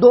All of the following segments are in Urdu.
2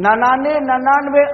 99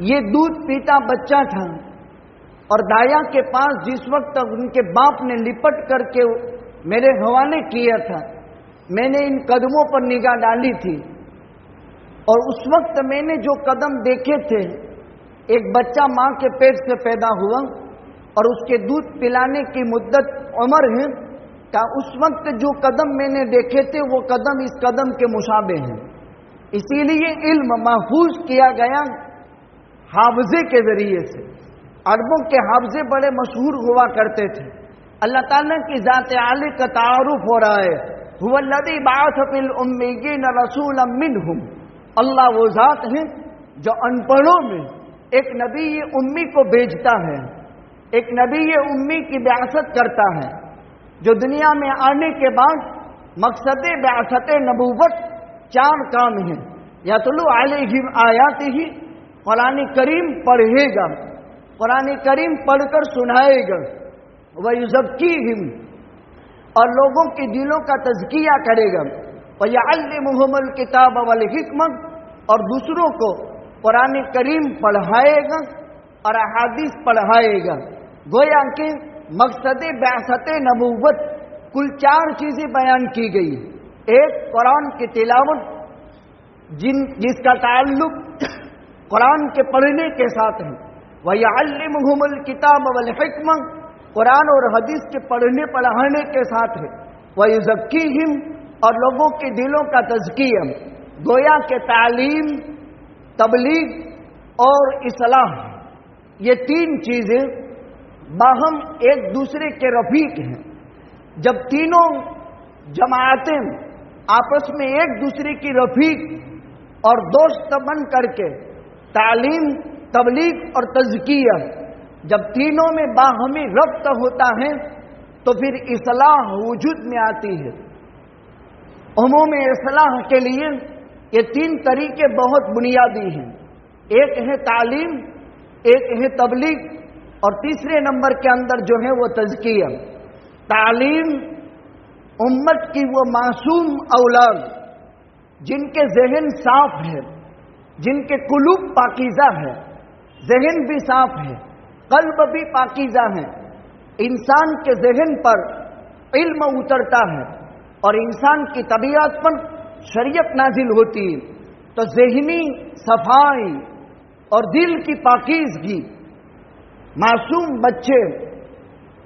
یہ دودھ پیتا بچہ تھا اور دایا کے پاس جس وقت ان کے باپ نے لپٹ کر کے میرے حوالے کیا تھا، میں نے ان قدموں پر نگاہ ڈالی تھی اور اس وقت میں نے جو قدم دیکھے تھے، ایک بچہ ماں کے پیٹ سے پیدا ہوا اور اس کے دودھ پلانے کی مدت عمر ہے، کہ اس وقت جو قدم میں نے دیکھے تھے وہ قدم اس قدم کے مشابہ ہیں۔ اسی لیے علم محفوظ کیا گیا حافظے کے ذریعے سے۔ عربوں کے حافظے بڑے مشہور ہوا کرتے تھے۔ اللہ تعالیٰ کی ذات عالی کا تعارف ہو رہا ہے، هو الذی بعث فی الامیین رسولا منہم، اللہ وہ ذات ہے جو ان پڑھوں میں ایک نبی امی کو بھیجتا ہے، ایک نبی امی کی بعثت کرتا ہے، جو دنیا میں آنے کے بعد مقصد بعثت نبوت 4 کام ہیں۔ یتلو علیہم آیاتہ، قرآن کریم پڑھے گا، قرآن کریم پڑھ کر سنائے گا، وَيُزَكِّيهِمْ، اور لوگوں کے دلوں کا تزکیہ کرے گا، وَيَعَلِّمُهُمُ الْكِتَابَ وَالْحِکْمَةَ، اور دوسروں کو قرآن کریم پڑھائے گا اور احادیث پڑھائے گا۔ گویا کہ مقصد بعثت نبوت کل 4 چیزیں بیان کی گئی۔ ایک، قرآن کی تلاوت جس کا تعلق قرآن کے پڑھنے کے ساتھ ہے، وَيَعَلِّمُهُمُ الْكِتَابَ وَالْحِکْمَةَ، قرآن اور حدیث کے پڑھنے پڑھانے کے ساتھ ہے، وَيُزَكِّيهِمْ، اور لوگوں کے دلوں کا تزکیہ۔ گویا کہ تعلیم، تبلیغ اور اصلاح، یہ 3 چیزیں باہم ایک دوسرے کے رفیق ہیں۔ جب تینوں جماعتیں آپس میں ایک دوسرے کی رفیق اور دوست بن کر کے تعلیم، تبلیغ اور تزکیہ، جب تینوں میں باہمی ربط ہوتا ہے تو پھر اصلاح وجود میں آتی ہے۔ عموم اصلاح کے لیے یہ 3 طریقے بہت بنیادی ہیں۔ ایک ہے تعلیم، ایک ہے تبلیغ، اور تیسرے نمبر کے اندر جو ہے وہ تزکیہ۔ تعلیم امت کی وہ معصوم اولاد جن کے ذہن صاف ہے، جن کے قلوب پاکیزہ ہے، ذہن بھی صاف ہے، قلب بھی پاکیزہ ہے۔ انسان کے ذہن پر علم اترتا ہے اور انسان کی طبیعت پر شریعت نازل ہوتی ہے، تو ذہنی صفائی اور دل کی پاکیزگی، معصوم بچے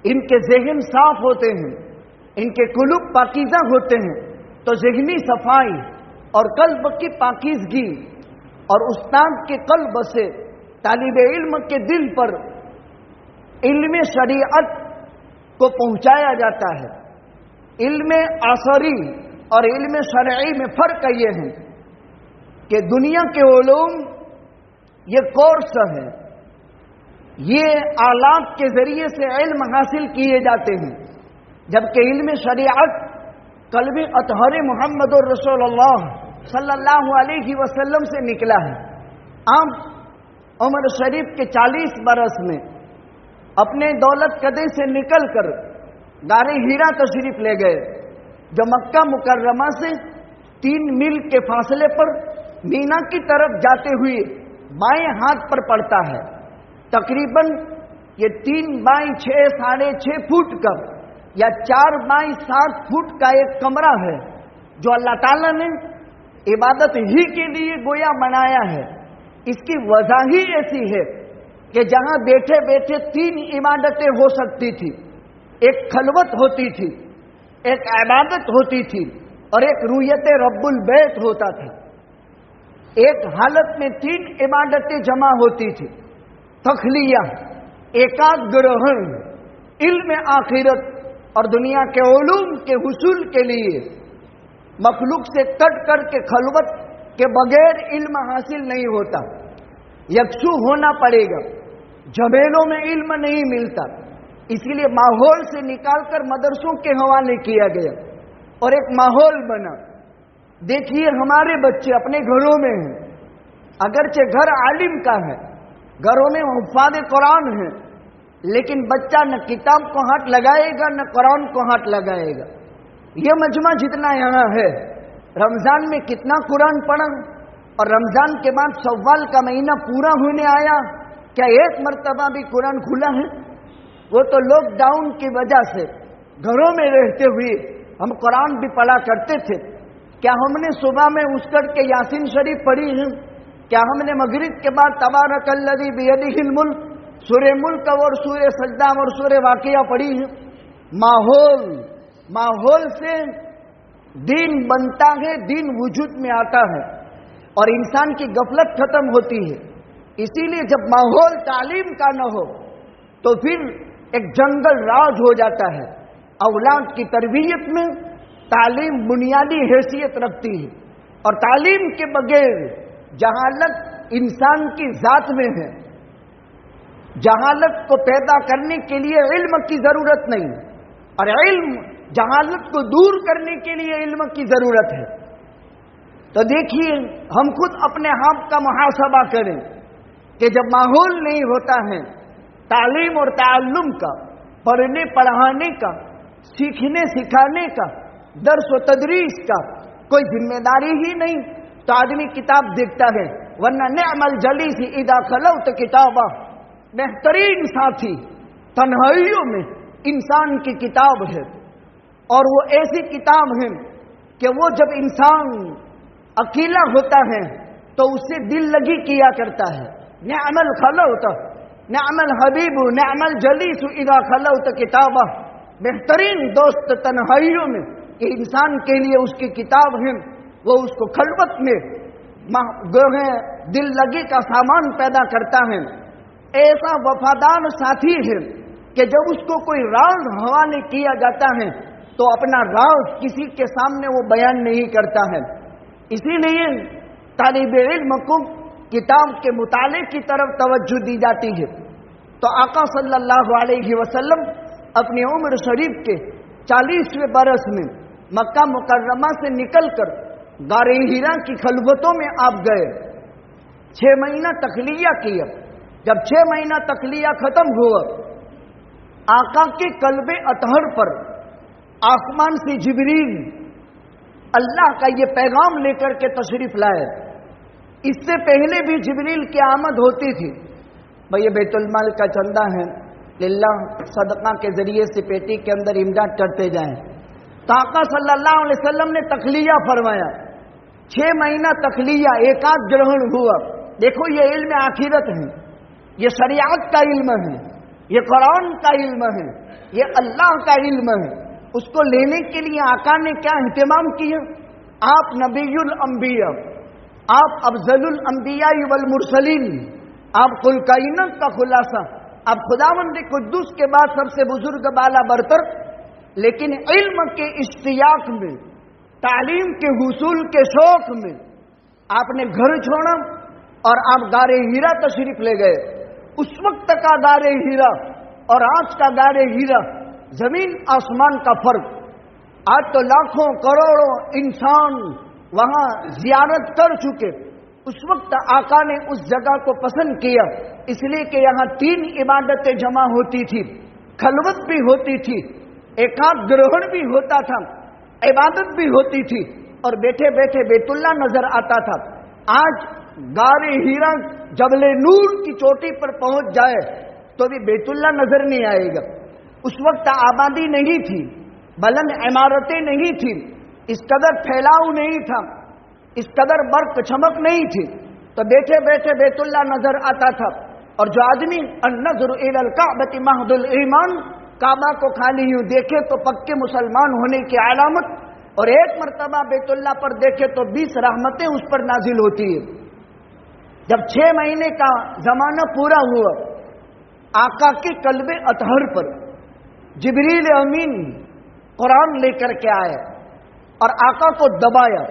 ان کے ذہن صاف ہوتے ہیں، ان کے قلوب پاکیزہ ہوتے ہیں، تو ذہنی صفائی اور قلب کی پاکیزگی اور استاد کے قلب سے طالب علم کے دل پر علم شریعت کو پہنچایا جاتا ہے۔ علم عصری اور علم شرعی میں فرق یہ ہے کہ دنیا کے علوم یہ کورس ہے، یہ آلات کے ذریعے سے علم حاصل کیے جاتے ہیں، جبکہ علم شریعت قلب اطہر محمد الرسول اللہ صلی اللہ علیہ وسلم سے نکلا ہے۔ آپ عمر شریف کے 40 برس میں اپنے دولت قدے سے نکل کر غار ہیرا تشریف لے گئے، جو مکہ مکرمہ سے 3 میل کے فاصلے پر مینا کی طرف جاتے ہوئے بائیں ہاتھ پر پڑتا ہے۔ تقریباً یہ 3 بائیں 6 ساڑھے 6 فٹ کا یا 4 بائیں 7 فٹ کا ایک کمرہ ہے، جو اللہ تعالیٰ نے عبادت ہی کے لیے گویا بنایا ہے۔ اس کی وجہ ہی ایسی ہے کہ جہاں بیٹھے بیٹھے 3 عبادتیں ہو سکتی تھی، ایک خلوت ہوتی تھی، ایک عبادت ہوتی تھی اور ایک رویت رب البیت ہوتا تھا۔ ایک حالت میں 3 عبادتیں جمع ہوتی تھی، تخلیہ، ایکاد گرہن، علم آخرت اور دنیا کے علوم کے حصول کے لیے مخلوق سے کٹ کر کے خلوت کے بغیر علم حاصل نہیں ہوتا، یکسو ہونا پڑے گا، جھمیلوں میں علم نہیں ملتا، اسی لیے ماحول سے نکال کر مدرسوں کے حوالے کیا گیا اور ایک ماحول بنا۔ دیکھیے ہمارے بچے اپنے گھروں میں ہیں، اگرچہ گھر عالم کا ہے، گھروں میں حفاظ قرآن ہیں، لیکن بچہ نہ کتاب کو ہاتھ لگائے گا نہ قرآن کو ہاتھ لگائے گا۔ یہ مجمع جتنا یہاں ہے، رمضان میں کتنا قرآن پڑھا، اور رمضان کے بعد شوال کا مہینہ پورا ہونے آیا، کیا ایک مرتبہ بھی قرآن کھلا ہے؟ وہ تو لاک ڈاؤن کی وجہ سے گھروں میں رہتے ہوئے ہم قرآن بھی پڑھا کرتے تھے۔ کیا ہم نے صبح میں اٹھ کر کے یاسین شریف پڑھی ہے؟ کیا ہم نے مغرب کے بعد تبارک الذی بیدہ الملک، سورہ ملک اور سورہ سجدہ اور سورہ واقعہ پڑھی ہے؟ ماحول سے دین بنتا ہے، دین وجود میں آتا ہے اور انسان کی غفلت ختم ہوتی ہے۔ اسی لیے جب ماحول تعلیم کا نہ ہو تو پھر ایک جنگل راج ہو جاتا ہے۔ اولاد کی تربیت میں تعلیم بنیادی حیثیت رکھتی ہے، اور تعلیم کے بغیر جہالت انسان کی ذات میں ہے۔ جہالت کو پیدا کرنے کے لیے علم کی ضرورت نہیں، اور علم جہالت کو دور کرنے کے لیے علم کی ضرورت ہے۔ تو دیکھیے، ہم خود اپنے آپ کا محاسبہ کریں کہ جب ماحول نہیں ہوتا ہے تعلیم اور تعلم کا، پڑھنے پڑھانے کا، سیکھنے سکھانے کا، درس و تدریس کا کوئی ذمہ داری ہی نہیں، تو آدمی کتاب دیکھتا ہے۔ ورنہ نعم الجلیس اذا خلوت کتابا، بہترین ساتھی تنہائیوں میں انسان کی کتاب ہے، اور وہ ایسی کتاب ہے کہ وہ جب انسان اکیلا ہوتا ہے تو اس سے دل لگی کیا کرتا ہے۔ نعم الخلوت، نعم الحبیب، نعم الجلیس اذا خلوت کتابا، بہترین دوست تنہائیوں میں کہ انسان کے لیے اس کی کتاب ہے، وہ اس کو خلوت میں دل لگی کا سامان پیدا کرتا ہے۔ ایسا وفادار ساتھی ہے کہ جب اس کو کوئی راز حوالے کیا جاتا ہے تو اپنا راز کسی کے سامنے وہ بیان نہیں کرتا ہے۔ اسی لیے طالب علم کو کتاب کے مطالعے کی طرف توجہ دی جاتی ہے۔ تو آقا صلی اللہ علیہ وسلم اپنی عمر شریف کے 40ویں برس میں مکہ مکرمہ سے نکل کر غار حرا کی خلوتوں میں آپ گئے۔ 6 مہینہ تخلیہ کیا۔ جب 6 مہینہ تخلیہ ختم ہوا، آقا کے قلب اطہر پر آسمان سے جبریل اللہ کا یہ پیغام لے کر کے تشریف لائے۔ اس سے پہلے بھی جبریل کی آمد ہوتی تھی، بھئی بیت المال کا چندہ ہے، للہ صدقہ کے ذریعے سے پیٹی کے اندر امداد کرتے جائیں۔ تو آقا صلی اللہ علیہ وسلم نے تخلیہ فرمایا۔ 6 مہینہ تخلیہ، ایکاد گرہن ہوا۔ دیکھو، یہ علم آخرت ہے، یہ شریعت کا علم ہے، یہ قرآن کا علم ہے، یہ اللہ کا علم ہے۔ اس کو لینے کے لیے آقا نے کیا اہتمام کیا؟ آپ نبی الانبیاء، آپ افضل الانبیاء والمرسلین، آپ کل کائنات کا خلاصہ، آپ خداوند قدوس کے بعد سب سے بزرگ بالا برتر، لیکن علم کے اشتیاق میں، تعلیم کے حصول کے شوق میں آپ نے گھر چھوڑا اور آپ غار حرا تشریف لے گئے۔ اس وقت کا غار حرا اور آج کا غار حرا زمین آسمان کا فرق۔ آج تو لاکھوں کروڑوں انسان وہاں زیارت کر چکے، اس وقت آقا نے اس جگہ کو پسند کیا، اس لیے کہ یہاں 3 عبادتیں جمع ہوتی تھی، خلوت بھی ہوتی تھی، ایکاد گرہن بھی ہوتا تھا، عبادت بھی ہوتی تھی، اور بیٹھے بیٹھے بیت اللہ نظر آتا تھا۔ آج غار حرا جبل نور کی چوٹی پر پہنچ جائے تو بھی بیت اللہ نظر نہیں آئے گا۔ اس وقت آبادی نہیں تھی، بلند عمارتیں نہیں تھی، اس قدر پھیلاؤ نہیں تھا، اس قدر برق چمک نہیں تھی، تو بیٹھے بیٹھے بیت اللہ نظر آتا تھا۔ اور جو آدمی النظر الی الکعبۃ محض الایمان، کعبہ کو خالی یوں دیکھے تو پکے مسلمان ہونے کی علامت، اور ایک مرتبہ بیت اللہ پر دیکھے تو 20 رحمتیں اس پر نازل ہوتی ہیں۔ جب 6 مہینے کا زمانہ پورا ہوا، آقا کے قلب اطہر پر جبریل امین قرآن لے کر کے آئے اور آقا کو دبایا،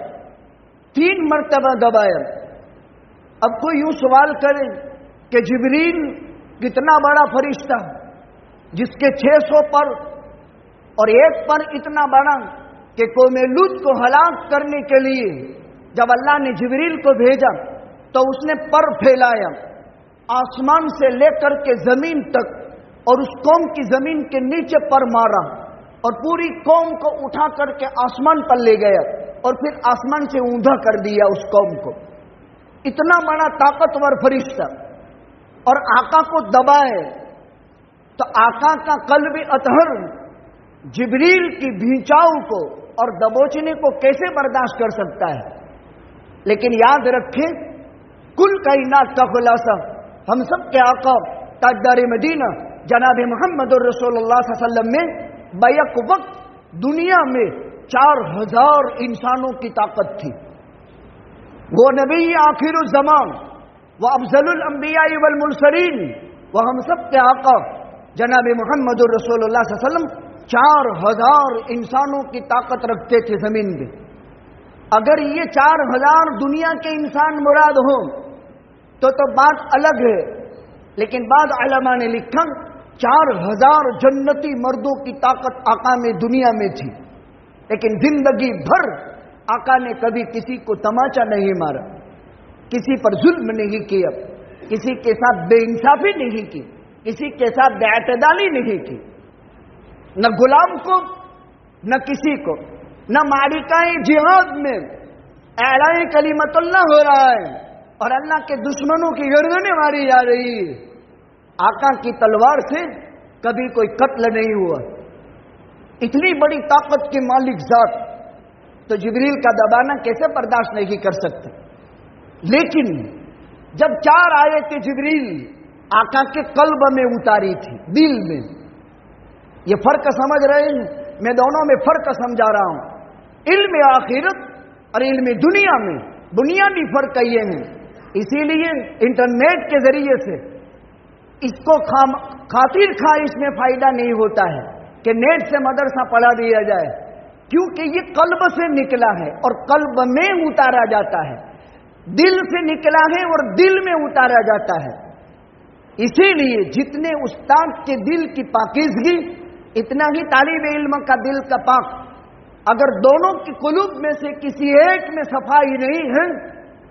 3 مرتبہ دبایا۔ اب کوئی یوں سوال کرے کہ جبریل کتنا بڑا فرشتہ جس کے 600 پر اور ایک پر اتنا بڑا کہ قوم لوط کو ہلاک کرنے کے لیے جب اللہ نے جبریل کو بھیجا تو اس نے پر پھیلایا، آسمان سے لے کر کے زمین تک، اور اس قوم کی زمین کے نیچے پر مارا اور پوری قوم کو اٹھا کر کے آسمان پر لے گیا اور پھر آسمان سے اوندا کر دیا اس قوم کو۔ اتنا بڑا طاقتور فرشتہ اور آقا کو دبائے تو آقا کا قلب اطہر جبریل کی بھینچاؤ کو اور دبوچنے کو کیسے برداشت کر سکتا ہے؟ لیکن یاد رکھیں، کل کائنات کا خلاصہ ہم سب کے آقا تاجدار مدینہ جناب محمد الرسول اللہ صلی اللہ علیہ وسلم میں بیک وقت دنیا میں 4000 انسانوں کی طاقت تھی. وہ نبی آخر الزمان، وہ افضل الانبیاء والمرسلین، وہ ہم سب کے آقا جناب محمد الرسول اللہ صلی اللہ علیہ وسلم 4000 انسانوں کی طاقت رکھتے تھے زمین میں. اگر یہ 4000 دنیا کے انسان مراد ہوں تو بات الگ ہے، لیکن بعض علماء نے لکھا 4000 جنتی مردوں کی طاقت آقا میں دنیا میں تھی. لیکن زندگی بھر آقا نے کبھی کسی کو تماچا نہیں مارا، کسی پر ظلم نہیں کیا، کسی کے ساتھ بے انصافی نہیں کی، کسی کے ساتھ بے اعتدالی نہیں کی، نہ غلام کو نہ کسی کو، نہ معرکۂ جہاد میں اعلان کلمت اللہ ہو رہا ہے اور اللہ کے دشمنوں کی گردنیں ماری جا رہی ہے، آقا کی تلوار سے کبھی کوئی قتل نہیں ہوا. اتنی بڑی طاقت کے مالک ذات تو جبریل کا دبانا کیسے برداشت نہیں کر سکتے؟ لیکن جب 4 آیتیں جبریل آقا کے قلب میں اتاری تھی، دل میں، یہ فرق سمجھ رہے ہیں؟ میں دونوں میں فرق سمجھا رہا ہوں. علم آخرت اور علم دنیا میں بنیادی فرق یہ ہے. اسی لیے انٹرنیٹ کے ذریعے سے اس کو خاطر خواہ اس میں فائدہ نہیں ہوتا ہے کہ نیٹ سے مدرسہ پڑھا دیا جائے، کیونکہ یہ قلب سے نکلا ہے اور قلب میں اتارا جاتا ہے، دل سے نکلا ہے اور دل میں اتارا جاتا ہے. اسی لیے جتنے استاد کے دل کی پاکیزگی اتنا ہی طالب علم کا دل کا پاک. اگر دونوں کی قلوب میں سے کسی ایک میں صفائی نہیں ہے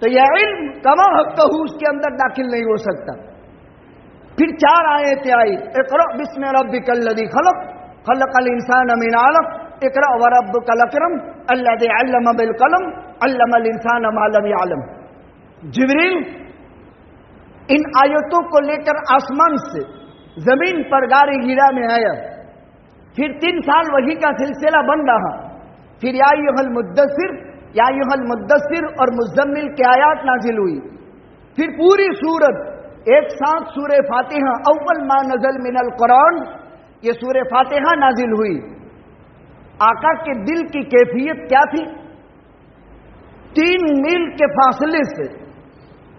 تو یہ علم کما حق اس کے اندر داخل نہیں ہو سکتا. پھر 4 آیتیں آئی، اقرأ بسم ربک الذی خلق خلق الانسان من علق اقرأ وربک الاکرم الذی علم بالقلم علم الانسان ما لم يعلم. جبریل ان آیتوں کو لے کر آسمان سے زمین پر غار ہیرا میں آیا. پھر 3 سال وحی کا سلسلہ بن رہا. پھر یا ایھا المدثر، یا ایھا المدثر اور مزمل کی آیات نازل ہوئی. پھر پوری سورت ایک ساتھ سورہ فاتحہ اول ما نزل من القرآن، یہ سورہ فاتحہ نازل ہوئی. آقا کے دل کی کیفیت کیا تھی؟ 3 میل کے فاصلے سے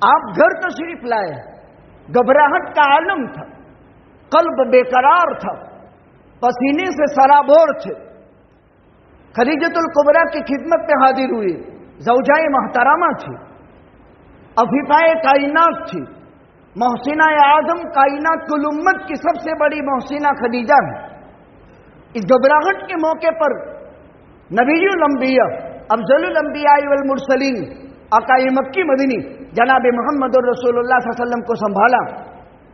آپ گھر تشریف لائے، گھبراہٹ کا عالم تھا، قلب بے قرار تھا، پسینے سے سرابور تھے. خدیجۃ الکبریٰ کی خدمت پہ حاضر ہوئی، زوجائے محترمہ تھی، عفیفۂ کائنات تھی، محسنہ اعظم کائنات کل امت کی سب سے بڑی محسنہ خدیجہ ہے. اس گھبراہٹ کے موقع پر نبی الانبیاء افضل الانبیاء والمرسلین آقا مکی مدنی جناب محمد الرسول اللہ صلی اللہ علیہ وسلم کو سنبھالا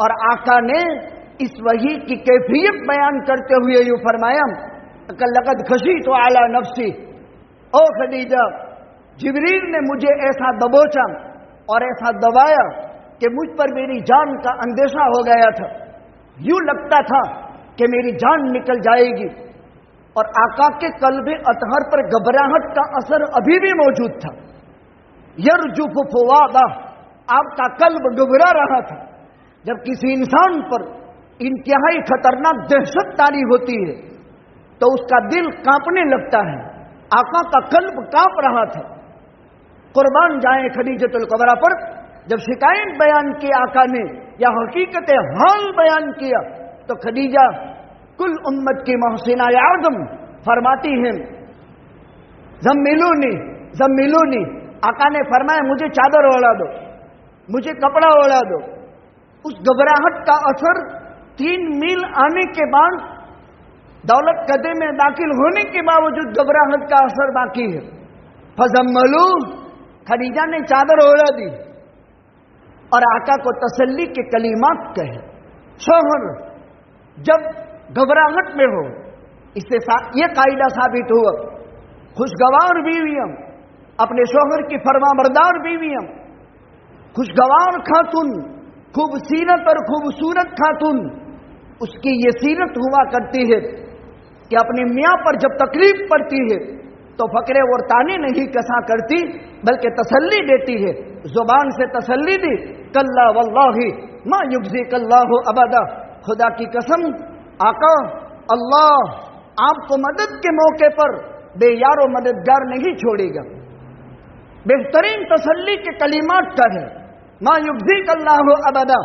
اور آقا نے اس وحی کی کیفیت بیان کرتے ہوئے یوں فرمایا کہ لقد خشیت علی نفسی، او خدیجہ جبریل نے مجھے ایسا دبوچا اور ایسا دبایا کہ مجھ پر میری جان کا اندیشہ ہو گیا تھا، یوں لگتا تھا کہ میری جان نکل جائے گی. اور آقا کے قلب اطہر پر گھبراہٹ کا اثر ابھی بھی موجود تھا. یرجف فؤادہ، آپ کا قلب گھبرا رہا تھا. جب کسی انسان پر انتہائی خطرناک دہشت طاری ہوتی ہے تو اس کا دل کانپنے لگتا ہے. آقا کا قلب کانپ رہا تھا. قربان جائیں خدیجۃ الکبریٰ پر جب شکایت بیان کی آقا نے یا حقیقت حال بیان کیا تو خدیجہ کل امت کی محسنہ اعظم فرماتی ہیں زملونی زملونی. آقا نے فرمایا مجھے چادر اوڑھا دو، مجھے کپڑا اوڑھا دو. اس گھبراہٹ کا اثر 3 میل آنے کے بعد، دولت قدے میں داخل ہونے کے باوجود گھبراہٹ کا اثر باقی ہے. فزملو، خدیجہ نے چادر اوڑھا دی اور آقا کو تسلی کے کلمات کہے. شوہر جب گھبراہٹ میں ہو، اس سے یہ قاعدہ ثابت ہوا خوشگوار بیویاں، اپنے شوہر کی فرما بردار بیویاں خوشگوار خاتون، خوبصیرت اور خوبصورت خاتون، اس کی یہ سیرت ہوا کرتی ہے کہ اپنے میاں پر جب تکلیف پڑتی ہے تو فقرے اور تانے نہیں کسا کرتی بلکہ تسلی دیتی ہے، زبان سے تسلی دی، کلا واللہ ما یخزیک اللہ ابدا، خدا کی قسم آقا اللہ آپ کو مدد کے موقع پر بے یار و مددگار نہیں چھوڑے گا۔ بہترین تسلی کے کلمات کا ہے ما یخزیک اللہ ابدا،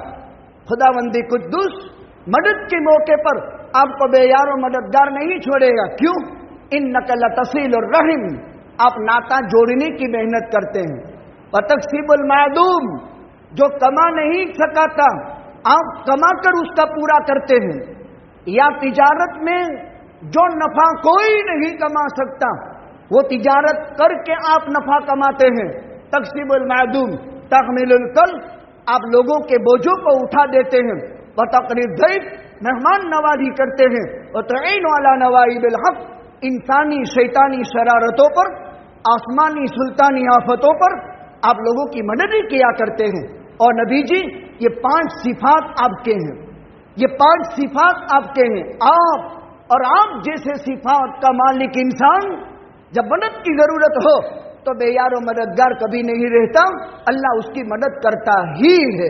خداوند قدوس مدد کے موقع پر آپ کو بے یار و مددگار نہیں چھوڑے گا۔ کیوں؟ انک لتصیل الرحم، آپ ناتا جوڑنے کی محنت کرتے ہیں، وتکسب المعدوم، جو کما نہیں سکا تھا آپ کما کر اس کا پورا کرتے ہیں، یا تجارت میں جو نفع کوئی نہیں کما سکتا وہ تجارت کر کے آپ نفع کماتے ہیں، تکسب المعدوم، تحمل الکل، آپ لوگوں کے بوجھوں کو اٹھا دیتے ہیں، وتقری الضیف، مہمان نوازی کرتے ہیں، وتعین علی نوائب الحق، انسانی شیطانی شرارتوں پر، آسمانی سلطانی آفتوں پر آپ لوگوں کی مدد ہی کیا کرتے ہیں۔ اور نبی جی یہ 5 صفات آپ کے ہیں، یہ 5 صفات آپ کے ہیں۔ آپ اور آپ جیسے صفات کا مالک انسان جب مدد کی ضرورت ہو تو بے یار و مددگار کبھی نہیں رہتا، اللہ اس کی مدد کرتا ہی ہے۔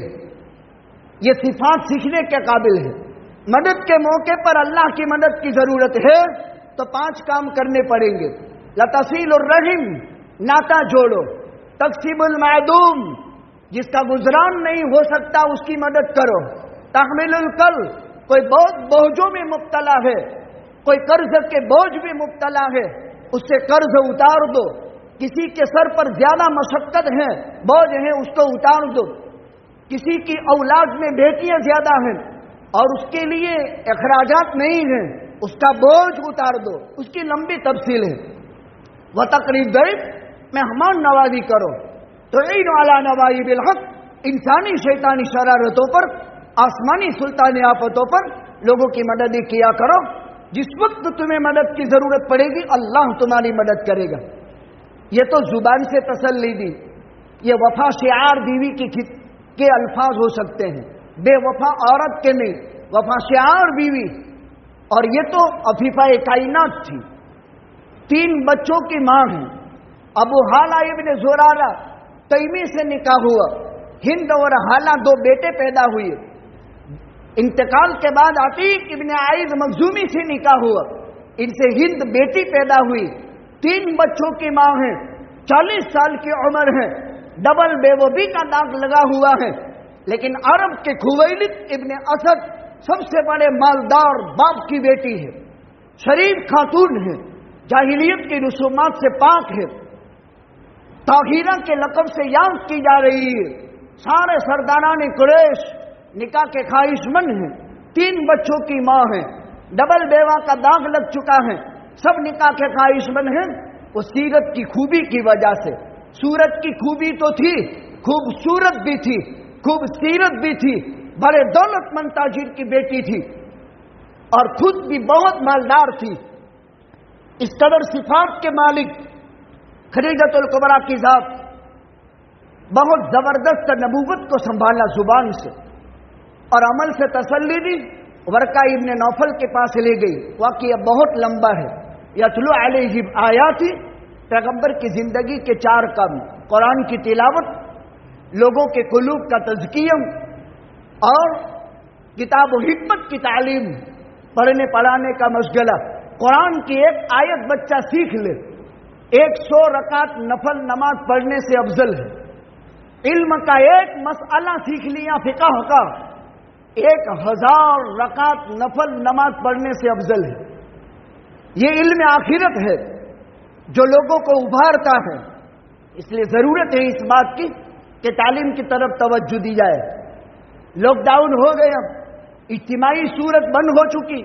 یہ صفات سیکھنے کے قابل ہے۔ مدد کے موقع پر اللہ کی مدد کی ضرورت ہے تو 5 کام کرنے پڑیں گے۔ لتصیل الرحم، ناتا جوڑو، تکسب المعدوم، جس کا گزران نہیں ہو سکتا اس کی مدد کرو، تحمل الکل، کوئی بہت بوجھوں میں مبتلا ہے، کوئی قرض کے بوجھ میں مبتلا ہے، اس سے قرض اتار دو، کسی کے سر پر زیادہ مشقت ہے، بوجھ ہے، اس کو اتار دو، کسی کی اولاد میں بیٹیاں زیادہ ہیں اور اس کے لیے اخراجات نہیں ہیں، اس کا بوجھ اتار دو، اس کی لمبی تفصیل ہے۔ وتقری الضیف، مہمان نوازی کرو، تعین علی نوائب الحق، انسانی شیطانی شرارتوں پر، آسمانی سلطانی آفتوں پر لوگوں کی مدد کیا کرو، جس وقت تمہیں مدد کی ضرورت پڑے گی اللہ تمہاری مدد کرے گا۔ یہ تو زبان سے تسلی دی، یہ وفا شعار بیوی کے الفاظ ہو سکتے ہیں، بے وفا عورت کے نہیں، وفا شعار بیوی۔ اور یہ تو عفیفہ کائنات تھی، 3 بچوں کی ماں ہیں، ابو حالہ ابن زرارہ تیمی سے نکاح ہوا، ہند اور حالہ 2 بیٹے پیدا ہوئے، انتقال کے بعد عتیق ابن عائض مخزومی سے نکاح ہوا، ان سے ہند بیٹی پیدا ہوئی، 3 بچوں کی ماں ہیں، 40 سال کی عمر ہے، ڈبل بیوبی کا داغ لگا ہوا ہے، لیکن عرب کے خویلد ابن اسد سب سے بڑے مالدار باپ کی بیٹی ہے، شریف خاتون ہے، جاہلیت کی رسومات سے پاک ہے، طاہرہ کے لقب سے یاد کی جا رہی ہے، سارے سرداران قریش نکاح کے خواہش مند ہیں، 3 بچوں کی ماں ہیں، ڈبل بیوہ کا داغ لگ چکا ہے، سب نکاح کے خواہش مند ہیں۔ وہ سیرت کی خوبی کی وجہ سے، صورت کی خوبی تو تھی، خوبصورت بھی تھی، خوب سیرت بھی تھی، بڑے دولت مند تاجر کی بیٹی تھی اور خود بھی بہت مالدار تھی۔ اس قدر صفات کے مالک خدیجۃ الکبریٰ کی ذات بہت زبردست نبوت کو سنبھالا زبان سے اور عمل سے تسلی دی، ورقہ ابن نوفل کے پاس لے گئی، واقعہ بہت لمبا ہے، یتلو علیہم آیاتی، پیغمبر کی زندگی کے 4 کام، قرآن کی تلاوت، لوگوں کے قلوب کا تزکیہ اور کتاب و حکمت کی تعلیم، پڑھنے پڑھانے کا مشغلہ۔ قرآن کی 1 آیت بچہ سیکھ لے 100 رکعت نفل نماز پڑھنے سے افضل ہے، علم کا 1 مسئلہ سیکھ لیا فقہ کا 1000 رکعت نفل نماز پڑھنے سے افضل ہے۔ یہ علم آخرت ہے جو لوگوں کو ابھارتا ہے، اس لیے ضرورت ہے اس بات کی کہ تعلیم کی طرف توجہ دی جائے۔ لاک ڈاؤن ہو گیا، اجتماعی صورت بند ہو چکی،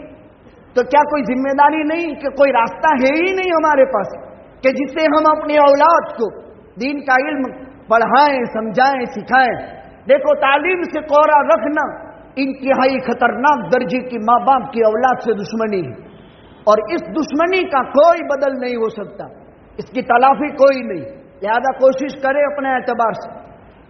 تو کیا کوئی ذمہ داری نہیں کہ کوئی راستہ ہے ہی نہیں ہمارے پاس کہ جس سے ہم اپنی اولاد کو دین کا علم پڑھائیں، سمجھائیں، سکھائیں؟ دیکھو تعلیم سے کوڑا رکھنا انتہائی خطرناک درجے کی ماں باپ کی اولاد سے دشمنی ہے، اور اس دشمنی کا کوئی بدل نہیں ہو سکتا، اس کی تلافی کوئی نہیں، لہذا کوشش کرے اپنے اعتبار سے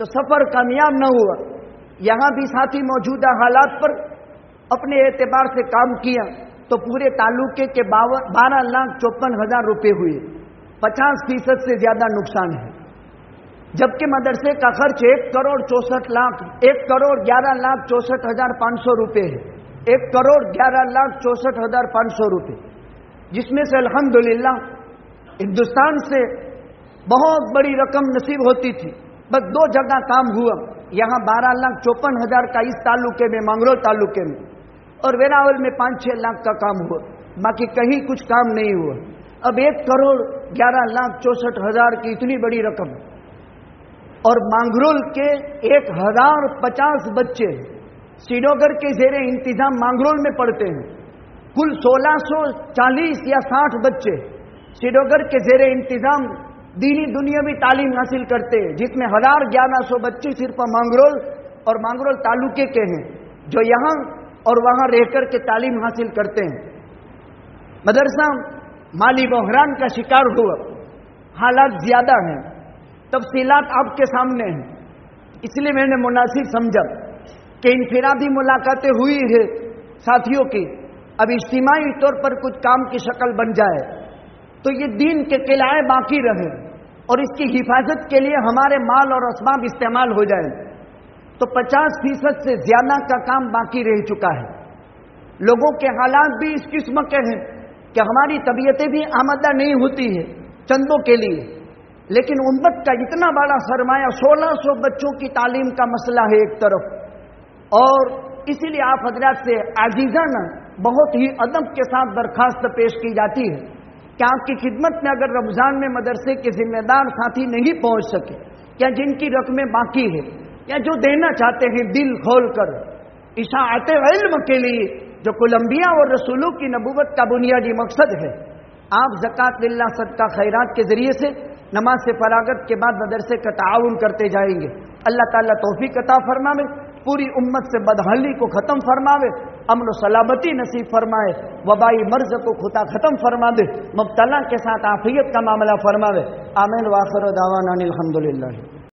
تو سفر کامیاب نہ ہوا. یہاں بھی ساتھی موجودہ حالات پر اپنے اعتبار سے کام کیا تو پورے تعلقے کے 12,54,000 روپے ہوئے. 50% سے زیادہ نقصان ہے. جبکہ مدرسے کا خرچ 1,11,64,500 روپے ہے. 1,11,64,500 روپے، جس میں سے الحمدللہ ہندوستان سے بہت بڑی رقم نصیب ہوتی تھی. بس 2 جگہ کام ہوا. یہاں 12,54,000 کا اس تعلقے میں، مانگرول تعلقے میں، اور ویراول میں 5-6 لاکھ کا کام ہوا. باقی کہیں کچھ کام نہیں ہوا. اب 1,11,64,000 کی اتنی بڑی رقم، اور مانگرول کے 1,050 بچے سینوگر کے زیر انتظام مانگرول میں پڑھتے ہیں. کل 1,640 یا 60 بچے سینوگر کے زیر انتظام دینی دنیاوی تعلیم حاصل کرتے ہیں، جس میں 1,100 بچے صرف مانگرول اور مانگرول تعلقے کے ہیں جو یہاں اور وہاں رہ کر کے تعلیم حاصل کرتے ہیں. مدرسہ مالی بحران کا شکار ہوا. حالات زیادہ ہیں، تفصیلات آپ کے سامنے ہیں. اس لیے میں نے مناسب سمجھا کہ انفرادی ملاقاتیں ہوئی ہے ساتھیوں کی، اب اجتماعی طور پر کچھ کام کی شکل بن جائے تو یہ دین کے قلعے باقی رہیں اور اس کی حفاظت کے لیے ہمارے مال اور اسباب استعمال ہو جائیں. تو 50% سے زیادہ کا کام باقی رہ چکا ہے. لوگوں کے حالات بھی اس قسم کے ہیں کہ ہماری طبیعتیں بھی آمادہ نہیں ہوتی ہے چندوں کے لیے، لیکن امت کا اتنا بڑا سرمایہ 1,600 بچوں کی تعلیم کا مسئلہ ہے ایک طرف. اور اسی لیے آپ حضرات سے عاجزانہ بہت ہی ادب کے ساتھ درخواست پیش کی جاتی ہے کہ آپ کی خدمت میں اگر رمضان میں مدرسے کے ذمہ دار ساتھی نہیں پہنچ سکے، یا جن کی رقمیں باقی ہے، یا جو دینا چاہتے ہیں دل کھول کر اشاعت علم کے لیے جو کل انبیاء اور رسولوں کی نبوت کا بنیادی مقصد ہے، آپ زکوٰۃ للہ صدقہ خیرات کے ذریعے سے نماز سے فراغت کے بعد مدرسے کا تعاون کرتے جائیں گے. اللہ تعالیٰ توفیق عطا فرمائے، پوری امت سے بدحالی کو ختم فرماوے، امن و سلامتی نصیب فرمائے، وبائی مرض کو خدا ختم فرما دے، مبتلا کے ساتھ عافیت کا معاملہ فرماوے. آمین. وآخر دعوانا الحمدللہ.